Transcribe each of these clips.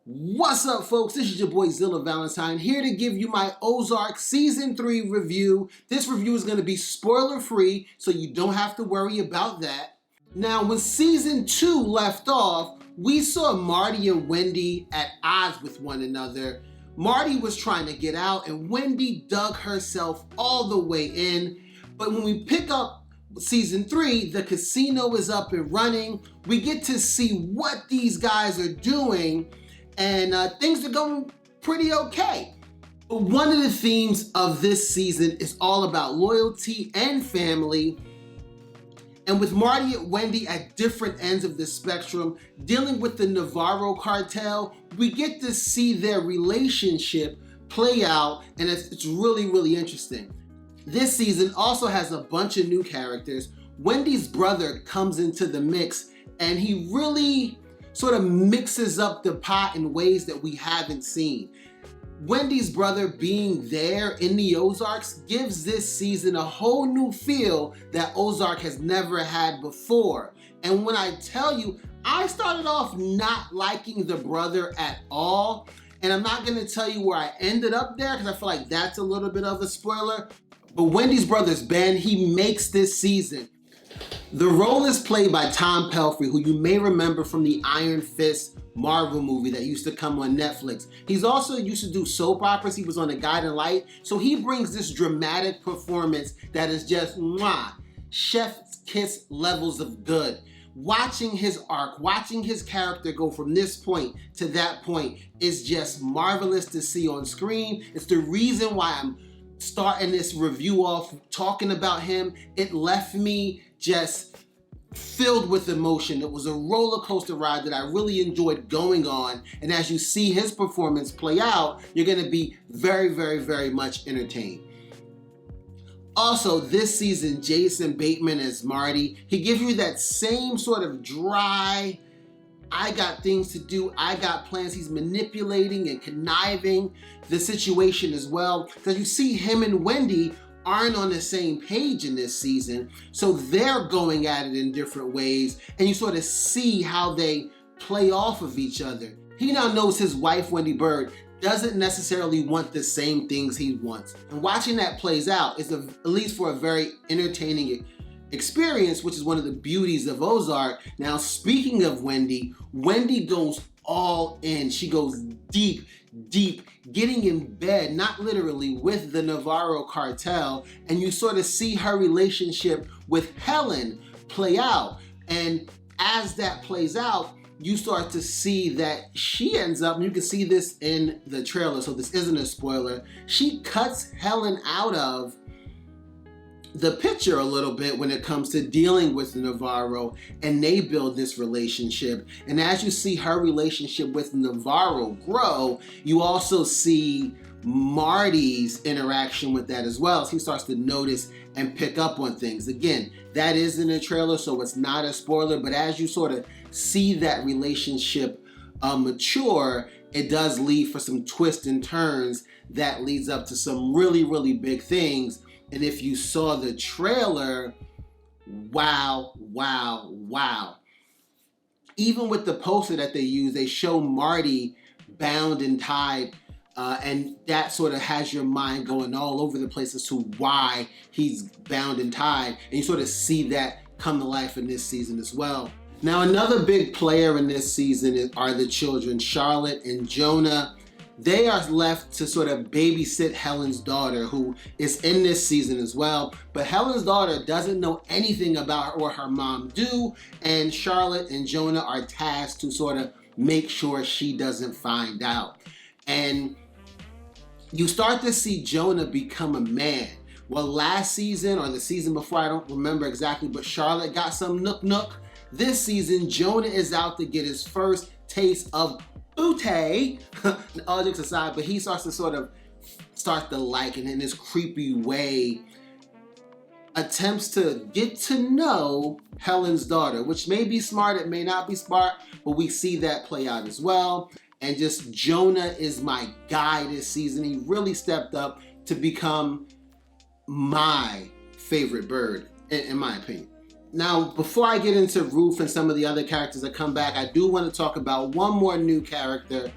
What's up, folks? This is your boy Zilla Valentine here to give you my Ozark Season 3 review. This review is going to be spoiler-free, so you don't have to worry about that. Now, when Season 2 left off, we saw Marty and Wendy at odds with one another. Marty was trying to get out, and Wendy dug herself all the way in. But when we pick up Season 3, the casino is up and running. We get to see what these guys are doing, and things are going pretty okay. But one of the themes of this season is all about loyalty and family. And with Marty and Wendy at different ends of the spectrum, dealing with the Navarro cartel, we get to see their relationship play out, and it's really, really interesting. This season also has a bunch of new characters. Wendy's brother comes into the mix, and he really sort of mixes up the pot in ways that we haven't seen. Wendy's brother being there in the Ozarks gives this season a whole new feel that Ozark has never had before. And when I tell you, I started off not liking the brother at all, and I'm not gonna tell you where I ended up there because I feel like that's a little bit of a spoiler. But Wendy's brother's Ben, he makes this season. The role is played by Tom Pelphrey, who you may remember from the Iron Fist Marvel movie that used to come on Netflix. He's also used to do soap operas. He was on The Guiding Light. So he brings this dramatic performance that is just chef's kiss levels of good. Watching his arc, watching his character go from this point to that point is just marvelous to see on screen. It's the reason why I'm starting this review off talking about him. It left me just filled with emotion. It was a roller coaster ride that I really enjoyed going on. And as you see his performance play out, you're going to be very, very, very much entertained. Also, this season, Jason Bateman as Marty, he gives you that same sort of dry, I got things to do, I got plans. He's manipulating and conniving the situation as well. Because you see him and Wendy aren't on the same page in this season, so they're going at it in different ways, and you sort of see how they play off of each other. He now knows his wife, Wendy Byrde, doesn't necessarily want the same things he wants. And watching that plays out is, at least for a very entertaining experience, which is one of the beauties of Ozark. Now, speaking of Wendy, Wendy goes all in. She goes deep, getting in bed, not literally, with the Navarro cartel, and you sort of see her relationship with Helen play out. And as that plays out, you start to see that she ends up, and you can see this in the trailer, so this isn't a spoiler, she cuts Helen out of the picture a little bit when it comes to dealing with Navarro, and they build this relationship. And as you see her relationship with Navarro grow, you also see Marty's interaction with that as well, as he starts to notice and pick up on things. Again, that is in the trailer, so it's not a spoiler, but as you sort of see that relationship mature, it does lead for some twists and turns that leads up to some really, really big things. And if you saw the trailer, wow. Even with the poster that they use, they show Marty bound and tied, and that sort of has your mind going all over the place as to why he's bound and tied. And you sort of see that come to life in this season as well. Now, another big player in this season are the children, Charlotte and Jonah. They are left to sort of babysit Helen's daughter, who is in this season as well. But Helen's daughter doesn't know anything about what her mom do, and Charlotte and Jonah are tasked to sort of make sure she doesn't find out. And you start to see Jonah become a man. Well, last season or the season before, I don't remember exactly, but Charlotte got some nook. This season, Jonah is out to get his first taste of booty, all jokes aside, but he starts to sort of like, and in this creepy way, attempts to get to know Helen's daughter, which may be smart, it may not be smart, but we see that play out as well. And just Jonah is my guy this season. He really stepped up to become my favorite bird, in my opinion. Now, before I get into Ruth and some of the other characters that come back, I do want to talk about one more new character,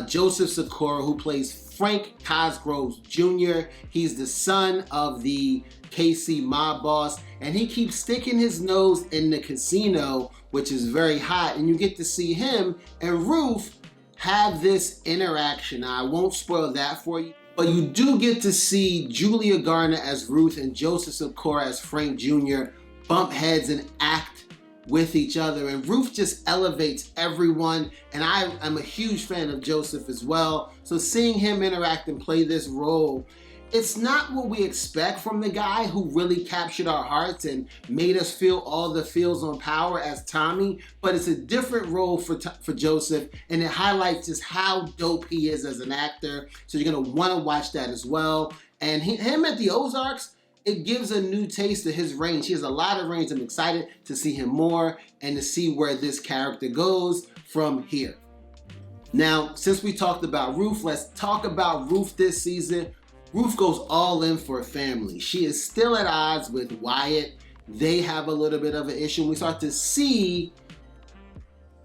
Joseph Succour, who plays Frank Cosgrove Jr. He's the son of the KC mob boss, and he keeps sticking his nose in the casino, which is very hot, and you get to see him and Ruth have this interaction. Now, I won't spoil that for you, but you do get to see Julia Garner as Ruth and Joseph Succour as Frank Jr. bump heads and act with each other, and Ruth just elevates everyone, and I'm a huge fan of Joseph as well. So seeing him interact and play this role, it's not what we expect from the guy who really captured our hearts and made us feel all the feels on Power as Tommy, but it's a different role for Joseph, and it highlights just how dope he is as an actor. So you're gonna wanna watch that as well. And him at the Ozarks, it gives a new taste of his range. He has a lot of range. I'm excited to see him more and to see where this character goes from here. Now, since we talked about Ruth, let's talk about Ruth this season. Ruth goes all in for a family. She is still at odds with Wyatt. They have a little bit of an issue. We start to see,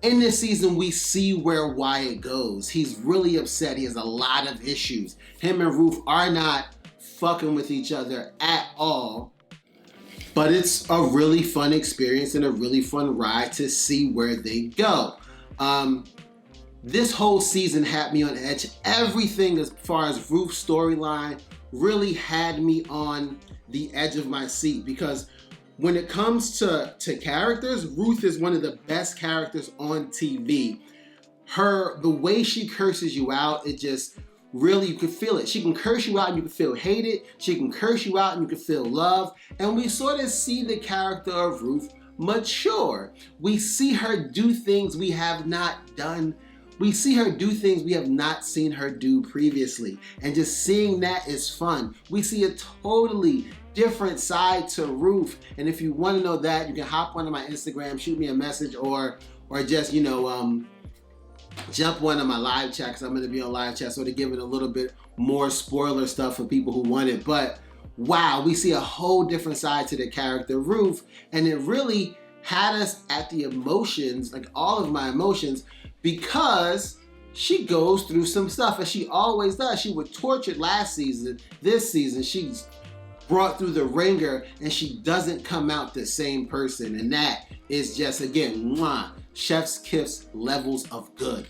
in this season, we see where Wyatt goes. He's really upset. He has a lot of issues. Him and Ruth are not fucking with each other at all, but it's a really fun experience and a really fun ride to see where they go. This whole season had me on edge. Everything as far as Ruth's storyline really had me on the edge of my seat, because when it comes to characters, Ruth is one of the best characters on TV. The way she curses you out, it just really, you can feel it. She can curse you out and you can feel hated. She can curse you out and you can feel love. And we sort of see the character of Ruth mature. We see her do things we have not done. We see her do things we have not seen her do previously. And just seeing that is fun. We see a totally different side to Ruth. And if you want to know that, you can hop onto my Instagram, shoot me a message, or just, jump one of my live chat, because I'm going to be on live chat, so to give it a little bit more spoiler stuff for people who want it. But wow, we see a whole different side to the character Ruth, and it really had us at the emotions, like all of my emotions, because she goes through some stuff, as she always does. She was tortured last season. This season, she's brought through the ringer, and she doesn't come out the same person, and that is just, again, mwah, chef's kiss levels of good.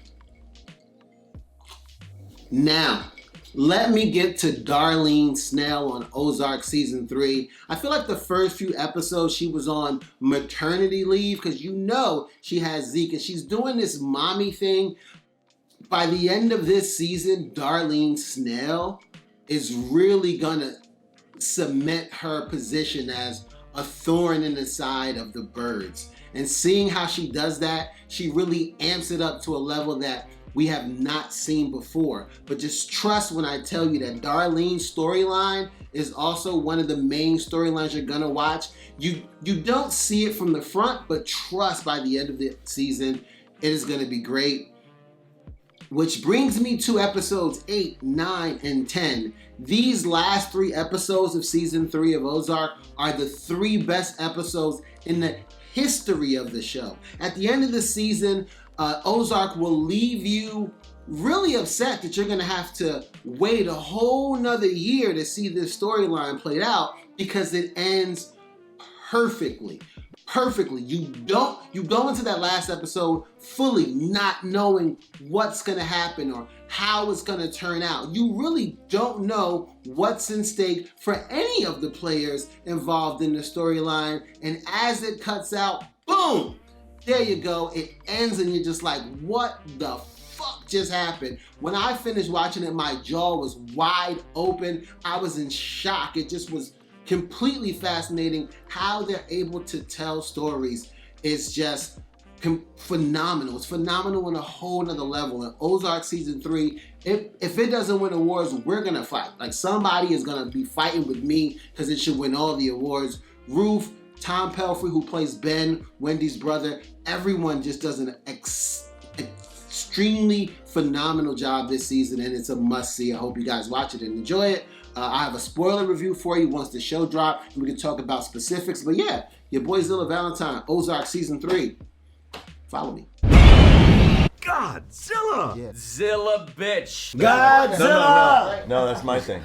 Now, let me get to Darlene Snell on Ozark Season 3. I feel like the first few episodes she was on maternity leave, because she has Zeke and she's doing this mommy thing. By the end of this season, Darlene Snell is really gonna cement her position as a thorn in the side of the birds. And seeing how she does that, she really amps it up to a level that we have not seen before. But just trust when I tell you that Darlene's storyline is also one of the main storylines you're gonna watch. You don't see it from the front, but trust by the end of the season, it is gonna be great. Which brings me to episodes 8, 9, and 10. These last 3 episodes of season 3 of Ozark are the 3 best episodes in the history of the show. At the end of the season, Ozark will leave you really upset that you're gonna have to wait a whole nother year to see this storyline played out, because it ends perfectly. You go into that last episode fully not knowing what's gonna happen or how it's gonna turn out. You really don't know what's in stake for any of the players involved in the storyline. And as it cuts out, boom, there you go. It ends and you're just like, what the fuck just happened? When I finished watching it, my jaw was wide open. I was in shock. It just was completely fascinating how they're able to tell stories. It's just phenomenal. It's phenomenal on a whole nother level. And Ozark Season 3, if it doesn't win awards, we're gonna fight. Like, somebody is gonna be fighting with me because it should win all the awards. Ruth, Tom Pelphrey, who plays Ben, Wendy's brother, everyone just does an extremely phenomenal job this season, and it's a must-see. I hope you guys watch it and enjoy it. I have a spoiler review for you once the show drops, and we can talk about specifics. But yeah, your boy Zilla Valentine, Ozark Season 3. Follow me. Godzilla! Yeah. Zilla bitch. Godzilla! No, that's my thing.